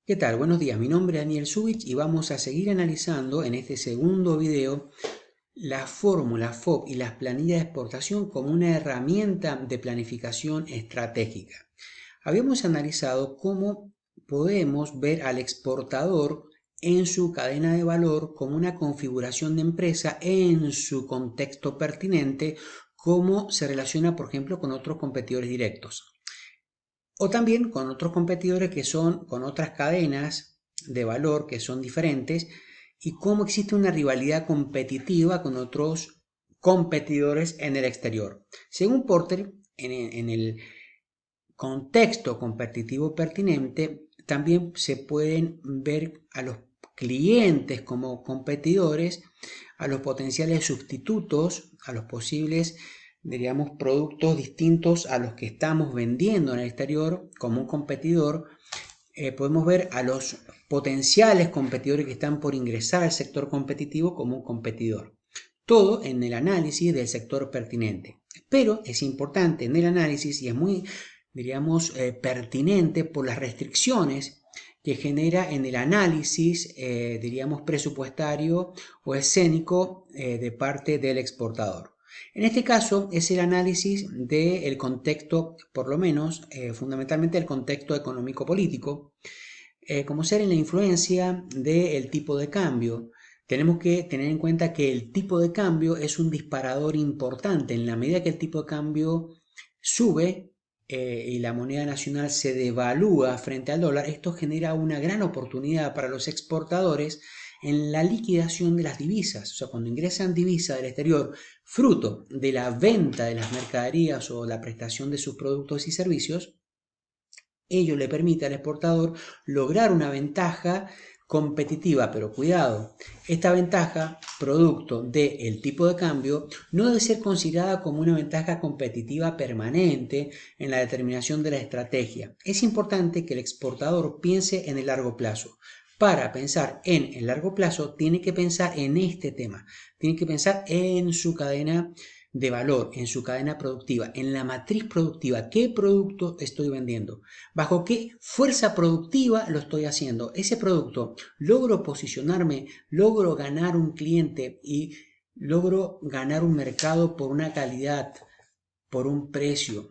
¿Qué tal? Buenos días, mi nombre es Daniel Zubich y vamos a seguir analizando en este segundo video la fórmula FOB y las planillas de exportación como una herramienta de planificación estratégica. Habíamos analizado cómo podemos ver al exportador en su cadena de valor como una configuración de empresa en su contexto pertinente, cómo se relaciona, por ejemplo, con otros competidores directos. O también con otros competidores que son con otras cadenas de valor que son diferentes y cómo existe una rivalidad competitiva con otros competidores en el exterior. Según Porter, en el contexto competitivo pertinente, también se pueden ver a los clientes como competidores, a los potenciales sustitutos, a los posibles, diríamos, productos distintos a los que estamos vendiendo en el exterior como un competidor. Podemos ver a los potenciales competidores que están por ingresar al sector competitivo como un competidor. Todo en el análisis del sector pertinente. Pero es importante en el análisis y es muy, diríamos, pertinente por las restricciones que genera en el análisis, diríamos, presupuestario o escénico de parte del exportador. En este caso es el análisis del contexto, por lo menos, fundamentalmente el contexto económico-político, como ser en la influencia del tipo de cambio. Tenemos que tener en cuenta que el tipo de cambio es un disparador importante. En la medida que el tipo de cambio sube y la moneda nacional se devalúa frente al dólar, esto genera una gran oportunidad para los exportadores en la liquidación de las divisas. O sea, cuando ingresan divisas del exterior, fruto de la venta de las mercaderías o la prestación de sus productos y servicios, ello le permite al exportador lograr una ventaja competitiva, pero cuidado, esta ventaja, producto del tipo de cambio, no debe ser considerada como una ventaja competitiva permanente en la determinación de la estrategia. Es importante que el exportador piense en el largo plazo. Para pensar en el largo plazo, tiene que pensar en este tema, tiene que pensar en su cadena de valor, en su cadena productiva, en la matriz productiva. ¿Qué producto estoy vendiendo? ¿Bajo qué fuerza productiva lo estoy haciendo? Ese producto, logro posicionarme, logro ganar un cliente y logro ganar un mercado por una calidad, por un precio,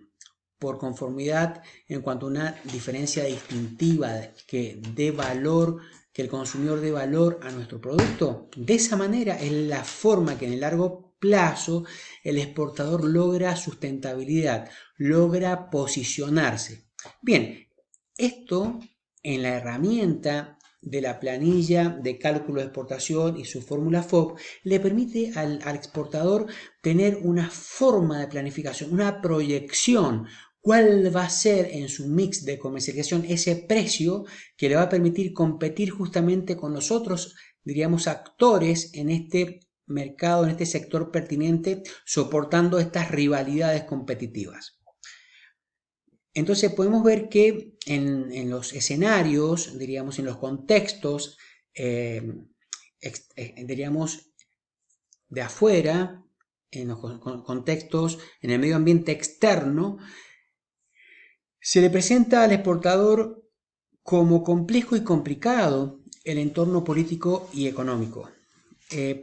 por conformidad en cuanto a una diferencia distintiva que dé valor, que el consumidor dé valor a nuestro producto. De esa manera es la forma que en el largo plazo el exportador logra sustentabilidad, logra posicionarse. Bien, esto en la herramienta de la planilla de cálculo de exportación y su fórmula FOB le permite al exportador tener una forma de planificación, una proyección. ¿Cuál va a ser en su mix de comercialización ese precio que le va a permitir competir justamente con los otros, diríamos, actores en este mercado, en este sector pertinente, soportando estas rivalidades competitivas? Entonces podemos ver que en los escenarios, diríamos, en los contextos, diríamos, de afuera, en los contextos, en el medio ambiente externo, se le presenta al exportador como complejo y complicado el entorno político y económico,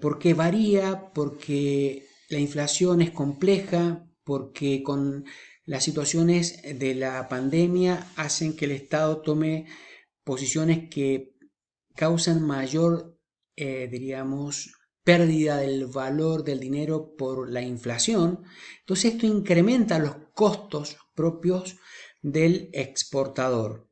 porque varía, porque la inflación es compleja, porque con las situaciones de la pandemia hacen que el Estado tome posiciones que causan mayor, diríamos, pérdida del valor del dinero por la inflación. Entonces esto incrementa los costos propios del exportador.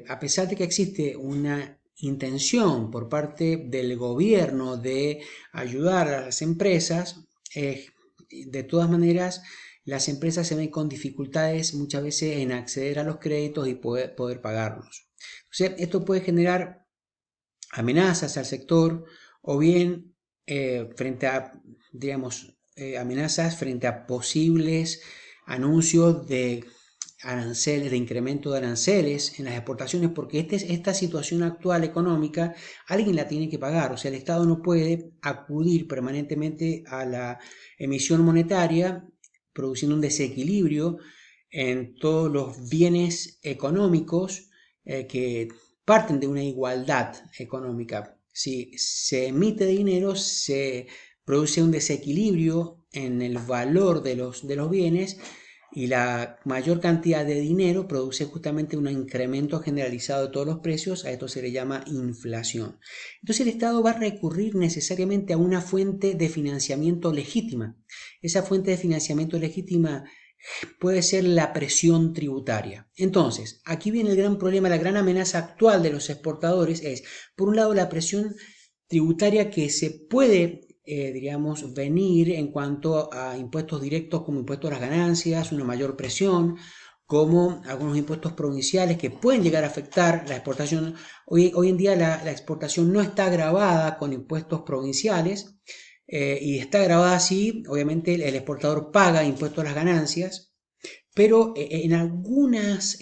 A pesar de que existe una intención por parte del gobierno de ayudar a las empresas, de todas maneras las empresas se ven con dificultades muchas veces en acceder a los créditos y poder pagarlos. Entonces, esto puede generar amenazas al sector o bien frente a, digamos, amenazas frente a posibles anuncios de aranceles, de incremento de aranceles en las exportaciones, porque esta situación actual económica alguien la tiene que pagar. O sea, el Estado no puede acudir permanentemente a la emisión monetaria produciendo un desequilibrio en todos los bienes económicos que parten de una igualdad económica. Si se emite dinero, se produce un desequilibrio en el valor de los bienes, y la mayor cantidad de dinero produce justamente un incremento generalizado de todos los precios. A esto se le llama inflación. Entonces el Estado va a recurrir necesariamente a una fuente de financiamiento legítima. Esa fuente de financiamiento legítima puede ser la presión tributaria. Entonces, aquí viene el gran problema, la gran amenaza actual de los exportadores es, por un lado, la presión tributaria que se puede diríamos, venir en cuanto a impuestos directos como impuestos a las ganancias, una mayor presión, como algunos impuestos provinciales que pueden llegar a afectar la exportación. Hoy en día la exportación no está gravada con impuestos provinciales, y está grabada así, obviamente el exportador paga impuestos a las ganancias, pero en algunas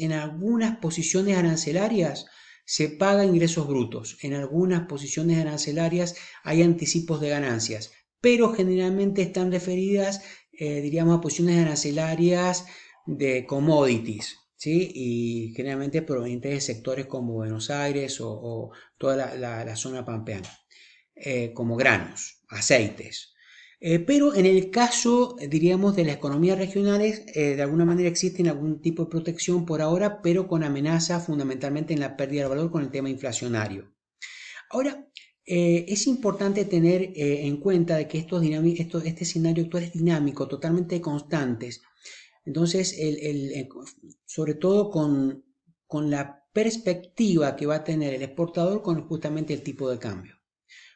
posiciones arancelarias se paga ingresos brutos. En algunas posiciones arancelarias hay anticipos de ganancias, pero generalmente están referidas, diríamos, a posiciones arancelarias de commodities, ¿sí? Y generalmente provenientes de sectores como Buenos Aires o toda la zona pampeana, como granos, aceites. Pero en el caso, diríamos, de las economías regionales, de alguna manera existen algún tipo de protección por ahora, pero con amenaza fundamentalmente en la pérdida de valor con el tema inflacionario. Ahora, es importante tener en cuenta de que este escenario actual es dinámico, totalmente constantes. Entonces, sobre todo con la perspectiva que va a tener el exportador con justamente el tipo de cambio.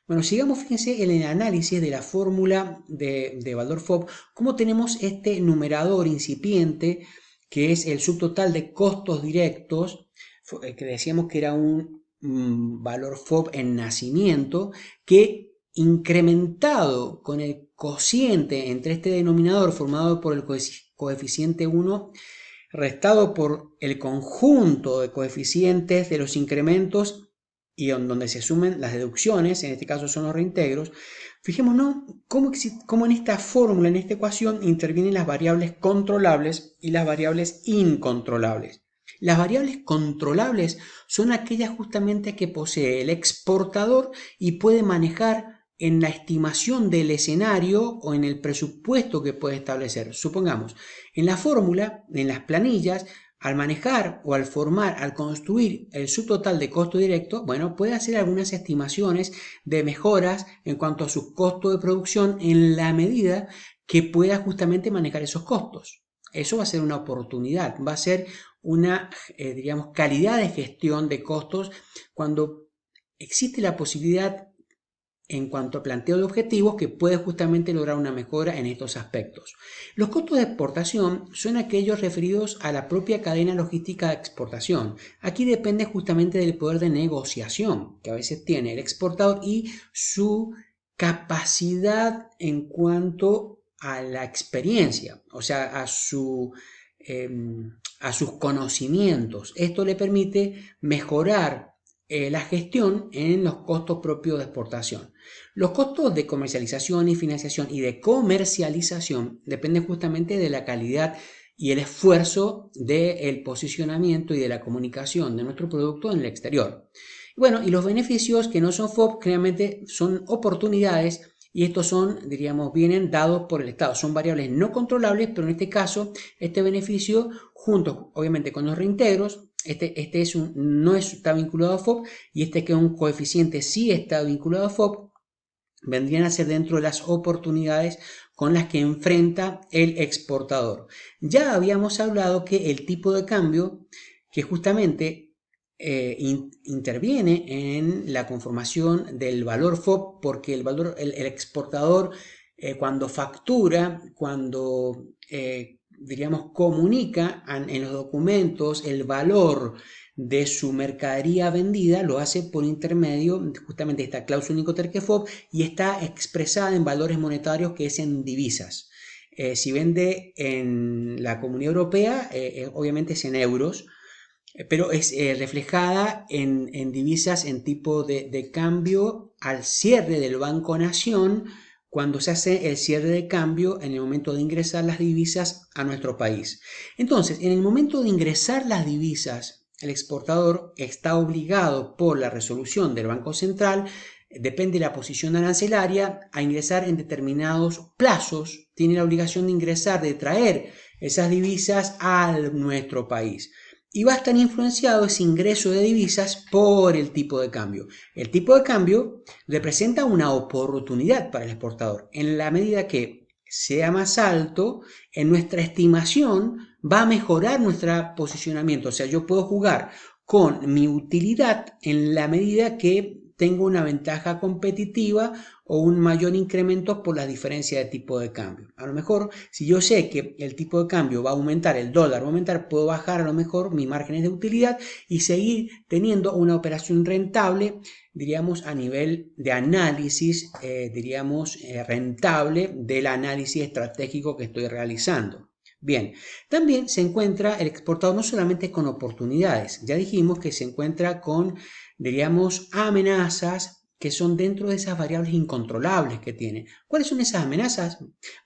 Bueno, sigamos, fíjense, en el análisis de la fórmula de valor FOB, cómo tenemos este numerador incipiente, que es el subtotal de costos directos, que decíamos que era un valor FOB en nacimiento, que incrementado con el cociente entre este denominador formado por el coeficiente 1, restado por el conjunto de coeficientes de los incrementos y donde se sumen las deducciones, en este caso son los reintegros. Fijémonos cómo en esta fórmula, en esta ecuación, intervienen las variables controlables y las variables incontrolables. Las variables controlables son aquellas justamente que posee el exportador y puede manejar en la estimación del escenario o en el presupuesto que puede establecer. Supongamos, en la fórmula, en las planillas, al manejar o al formar, al construir el subtotal de costo directo, bueno, puede hacer algunas estimaciones de mejoras en cuanto a sus costos de producción en la medida que pueda justamente manejar esos costos. Eso va a ser una oportunidad, va a ser una, diríamos, calidad de gestión de costos cuando existe la posibilidad en cuanto a planteo de objetivos que puede justamente lograr una mejora en estos aspectos. Los costos de exportación son aquellos referidos a la propia cadena logística de exportación. Aquí depende justamente del poder de negociación que a veces tiene el exportador y su capacidad en cuanto a la experiencia, o sea, a sus conocimientos. Esto le permite mejorar la gestión en los costos propios de exportación. Los costos de comercialización y financiación y de comercialización dependen justamente de la calidad y el esfuerzo del posicionamiento y de la comunicación de nuestro producto en el exterior. Bueno, y los beneficios que no son FOB realmente son oportunidades, y estos son, diríamos, vienen dados por el Estado. Son variables no controlables, pero en este caso, este beneficio, junto obviamente con los reintegros, no está vinculado a FOB, y este que es un coeficiente sí está vinculado a FOB, vendrían a ser dentro de las oportunidades con las que enfrenta el exportador. Ya habíamos hablado que el tipo de cambio, que justamente interviene en la conformación del valor FOB, porque el exportador, cuando factura, cuando diríamos comunica en los documentos el valor de su mercadería vendida, lo hace por intermedio justamente de esta cláusula Incoterm FOB, y está expresada en valores monetarios, que es en divisas. Si vende en la Comunidad Europea, obviamente es en euros, pero es reflejada en divisas en tipo de cambio al cierre del Banco Nación, cuando se hace el cierre de cambio en el momento de ingresar las divisas a nuestro país. Entonces, en el momento de ingresar las divisas el exportador está obligado por la resolución del Banco Central, depende de la posición arancelaria, a ingresar en determinados plazos, tiene la obligación de ingresar, de traer esas divisas a nuestro país. Y va a estar influenciado ese ingreso de divisas por el tipo de cambio. El tipo de cambio representa una oportunidad para el exportador, en la medida que sea más alto, en nuestra estimación va a mejorar nuestro posicionamiento. O sea, yo puedo jugar con mi utilidad en la medida que tengo una ventaja competitiva o un mayor incremento por la diferencia de tipo de cambio. A lo mejor, si yo sé que el tipo de cambio va a aumentar, el dólar va a aumentar, puedo bajar a lo mejor mis márgenes de utilidad y seguir teniendo una operación rentable, diríamos, a nivel de análisis, rentable del análisis estratégico que estoy realizando. Bien, también se encuentra el exportador no solamente con oportunidades, ya dijimos que se encuentra con, diríamos, amenazas que son dentro de esas variables incontrolables que tiene. ¿Cuáles son esas amenazas?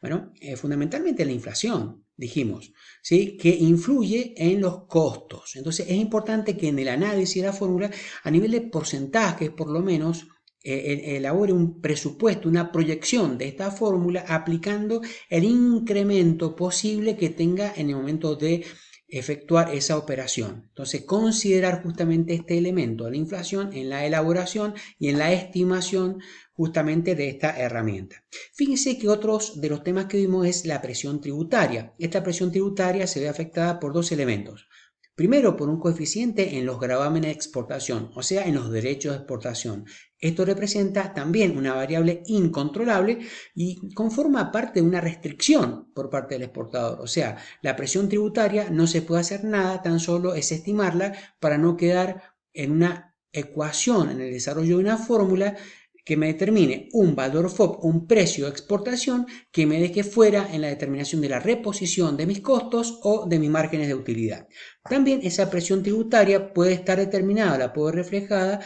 Bueno, fundamentalmente la inflación, dijimos, ¿sí? Que influye en los costos. Entonces es importante que en el análisis de la fórmula, a nivel de porcentajes por lo menos, elabore un presupuesto, una proyección de esta fórmula aplicando el incremento posible que tenga en el momento de efectuar esa operación. Entonces, considerar justamente este elemento de la inflación en la elaboración y en la estimación justamente de esta herramienta. Fíjense que otros de los temas que vimos es la presión tributaria. Esta presión tributaria se ve afectada por dos elementos. Primero, por un coeficiente en los gravámenes de exportación, o sea, en los derechos de exportación. Esto representa también una variable incontrolable y conforma parte de una restricción por parte del exportador. O sea, la presión tributaria no se puede hacer nada, tan solo es estimarla para no quedar en una ecuación, en el desarrollo de una fórmula que me determine un valor FOB, un precio de exportación que me deje fuera en la determinación de la reposición de mis costos o de mis márgenes de utilidad. También esa presión tributaria puede estar determinada, la puedo reflejada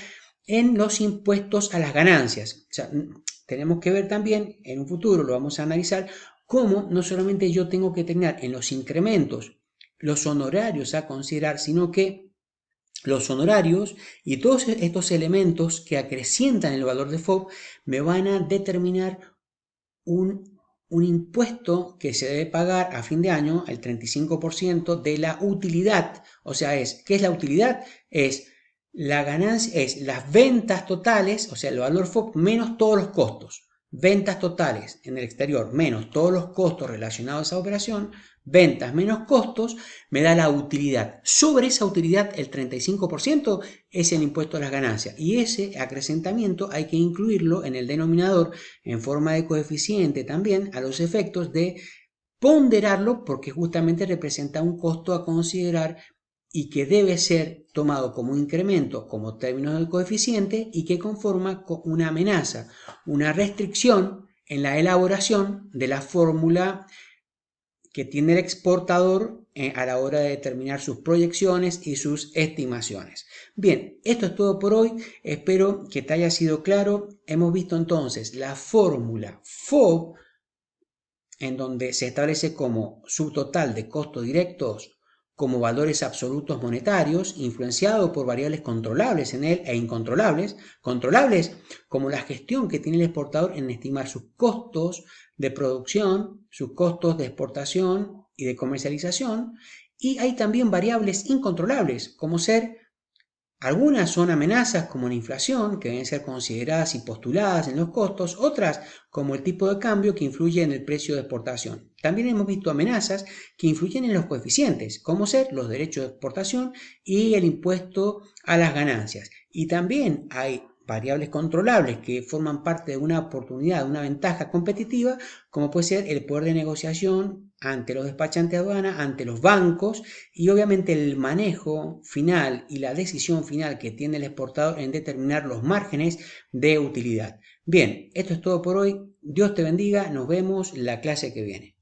en los impuestos a las ganancias. O sea, tenemos que ver también, en un futuro lo vamos a analizar, cómo no solamente yo tengo que tener en los incrementos los honorarios a considerar, sino que los honorarios y todos estos elementos que acrecientan el valor de FOB me van a determinar un impuesto que se debe pagar a fin de año, el 35% de la utilidad. O sea, ¿qué es la utilidad? Es la ganancia, es las ventas totales, o sea, el valor FOB menos todos los costos. Ventas totales en el exterior menos todos los costos relacionados a esa operación, ventas menos costos, me da la utilidad. Sobre esa utilidad, el 35% es el impuesto a las ganancias. Y ese acrecentamiento hay que incluirlo en el denominador en forma de coeficiente también a los efectos de ponderarlo porque justamente representa un costo a considerar y que debe ser tomado como incremento, como términos del coeficiente y que conforma con una amenaza, una restricción en la elaboración de la fórmula que tiene el exportador a la hora de determinar sus proyecciones y sus estimaciones. Bien, esto es todo por hoy. Espero que te haya sido claro. Hemos visto entonces la fórmula FOB, en donde se establece como subtotal de costos directos como valores absolutos monetarios, influenciado por variables controlables en él e incontrolables. Controlables como la gestión que tiene el exportador en estimar sus costos de producción, sus costos de exportación y de comercialización. Y hay también variables incontrolables, como ser algunas son amenazas como la inflación, que deben ser consideradas y postuladas en los costos, otras como el tipo de cambio que influye en el precio de exportación. También hemos visto amenazas que influyen en los coeficientes, como ser los derechos de exportación y el impuesto a las ganancias. Y también hay variables controlables que forman parte de una oportunidad, una ventaja competitiva, como puede ser el poder de negociación ante los despachantes de aduana, ante los bancos y obviamente el manejo final y la decisión final que tiene el exportador en determinar los márgenes de utilidad. Bien, esto es todo por hoy. Dios te bendiga. Nos vemos la clase que viene.